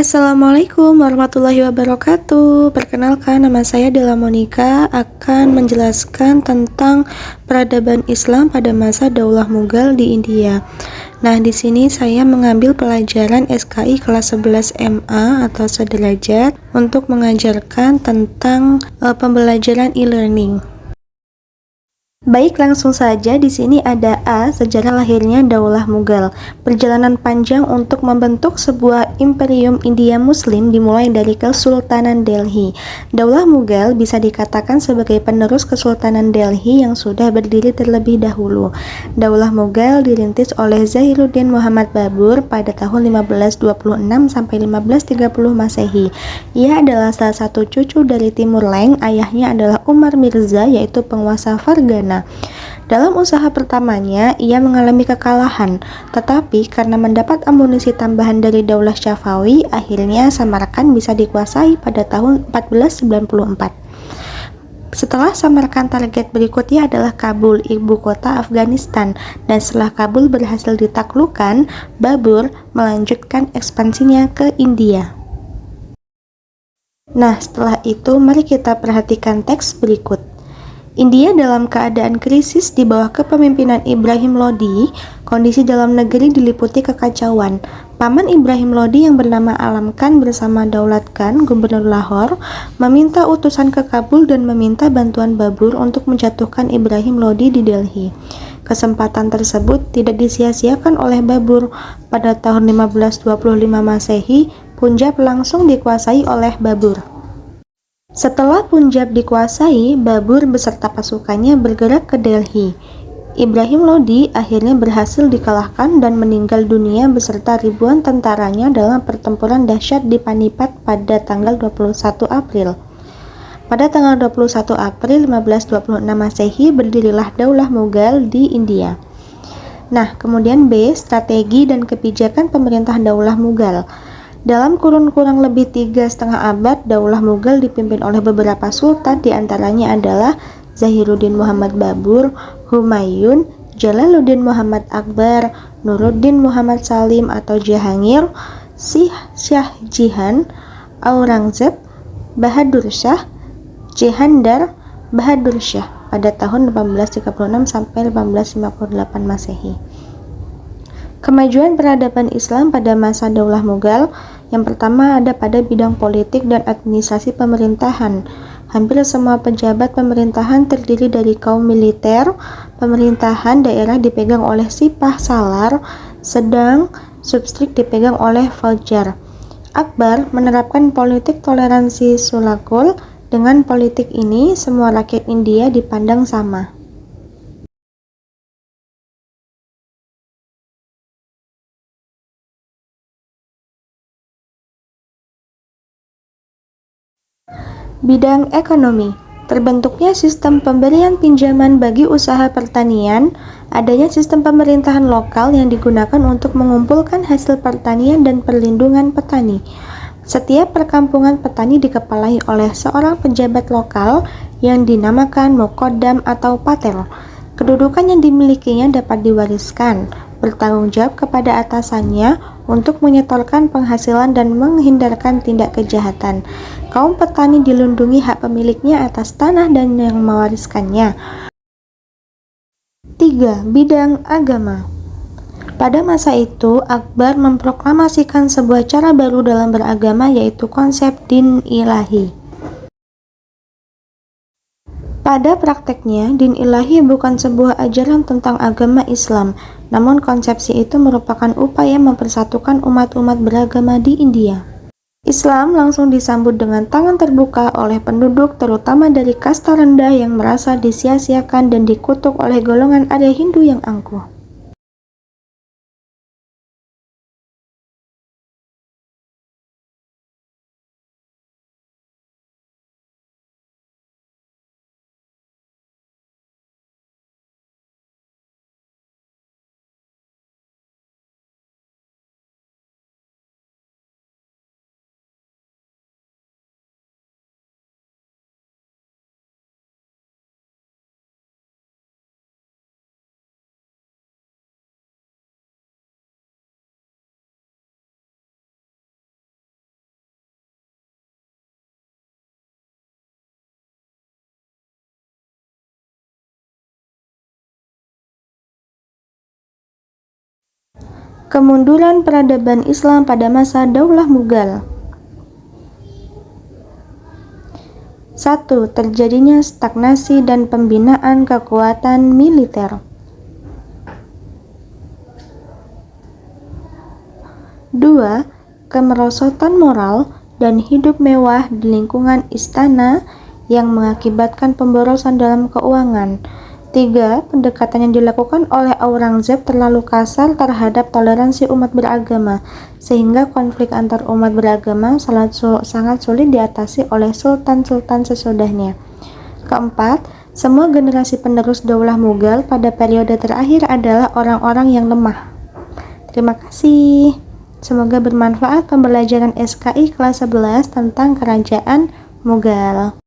Assalamualaikum warahmatullahi wabarakatuh. Perkenalkan, nama saya Della Monica akan menjelaskan tentang peradaban Islam pada masa Daulah Mughal di India. Nah, di sini saya mengambil pelajaran SKI kelas 11 MA atau sederajat untuk mengajarkan tentang pembelajaran e-learning. Baik, langsung saja. Di sini ada A, sejarah lahirnya Daulah Mughal. Perjalanan panjang untuk membentuk sebuah imperium India Muslim dimulai dari Kesultanan Delhi. Daulah Mughal bisa dikatakan sebagai penerus Kesultanan Delhi yang sudah berdiri terlebih dahulu. Daulah Mughal dirintis oleh Zahiruddin Muhammad Babur pada tahun 1526 sampai 1530 Masehi. Ia adalah salah satu cucu dari Timur Leng. Ayahnya adalah Umar Mirza, yaitu penguasa Fargana. Dalam usaha pertamanya, ia mengalami kekalahan, tetapi karena mendapat amunisi tambahan dari Daulah Syafawi, akhirnya Samarkand bisa dikuasai pada tahun 1494. Setelah Samarkand, target berikutnya adalah Kabul, ibu kota Afghanistan, dan setelah Kabul berhasil ditaklukkan, Babur melanjutkan ekspansinya ke India. Nah, setelah itu mari kita perhatikan teks berikut. India dalam keadaan krisis di bawah kepemimpinan Ibrahim Lodi. Kondisi dalam negeri diliputi kekacauan. Paman Ibrahim Lodi yang bernama Alam Khan bersama Daulat Khan, gubernur Lahore, meminta utusan ke Kabul dan meminta bantuan Babur untuk menjatuhkan Ibrahim Lodi di Delhi. Kesempatan tersebut tidak disia-siakan oleh Babur. Pada tahun 1525 Masehi, Punjab langsung dikuasai oleh Babur. Setelah Punjab dikuasai, Babur beserta pasukannya bergerak ke Delhi. Ibrahim Lodi akhirnya berhasil dikalahkan dan meninggal dunia beserta ribuan tentaranya dalam pertempuran dahsyat di Panipat pada tanggal 21 April. Pada tanggal 21 April 1526 Masehi berdirilah Daulah Mughal di India. Nah, kemudian B, strategi dan kebijakan pemerintah Daulah Mughal. Dalam kurun kurang lebih 3,5 abad, Daulah Mughal dipimpin oleh beberapa sultan, diantaranya adalah Zahiruddin Muhammad Babur, Humayun, Jalaluddin Muhammad Akbar, Nuruddin Muhammad Salim atau Jahangir, Shah Jihan, Aurangzeb, Bahadur Shah, Jehandar, Bahadur Shah pada tahun 1836 sampai 1858 Masehi. Kemajuan peradaban Islam pada masa Daulah Mughal. Yang pertama ada pada bidang politik dan administrasi pemerintahan. Hampir semua pejabat pemerintahan terdiri dari kaum militer. Pemerintahan daerah dipegang oleh Sipah Salar, sedang substrik dipegang oleh Faujar. Akbar menerapkan politik toleransi sulakul. Dengan politik ini, semua rakyat India dipandang sama. Bidang ekonomi. Terbentuknya sistem pemberian pinjaman bagi usaha pertanian, adanya sistem pemerintahan lokal yang digunakan untuk mengumpulkan hasil pertanian dan perlindungan petani. Setiap perkampungan petani dikepalai oleh seorang pejabat lokal yang dinamakan Muqaddam atau Patel. Kedudukan yang dimilikinya dapat diwariskan, bertanggung jawab kepada atasannya untuk menyetorkan penghasilan dan menghindarkan tindak kejahatan. Kaum petani dilindungi hak pemiliknya atas tanah dan yang mewariskannya. 3. Bidang agama. Pada masa itu, Akbar memproklamasikan sebuah cara baru dalam beragama, yaitu konsep din ilahi. Pada prakteknya, din ilahi bukan sebuah ajaran tentang agama Islam, namun konsepsi itu merupakan upaya mempersatukan umat-umat beragama di India. Islam langsung disambut dengan tangan terbuka oleh penduduk, terutama dari kasta rendah yang merasa disia-siakan dan dikutuk oleh golongan Arya Hindu yang angkuh. Kemunduran peradaban Islam pada masa Daulah Mughal. 1. Terjadinya stagnasi dan pembinaan kekuatan militer. 2. Kemerosotan moral dan hidup mewah di lingkungan istana yang mengakibatkan pemborosan dalam keuangan. 3. Pendekatan yang dilakukan oleh Aurangzeb terlalu kasar terhadap toleransi umat beragama, sehingga konflik antar umat beragama sangat sulit diatasi oleh sultan-sultan sesudahnya. 4. Semua generasi penerus Daulah Mughal pada periode terakhir adalah orang-orang yang lemah. Terima kasih. Semoga bermanfaat pembelajaran SKI kelas 11 tentang Kerajaan Mughal.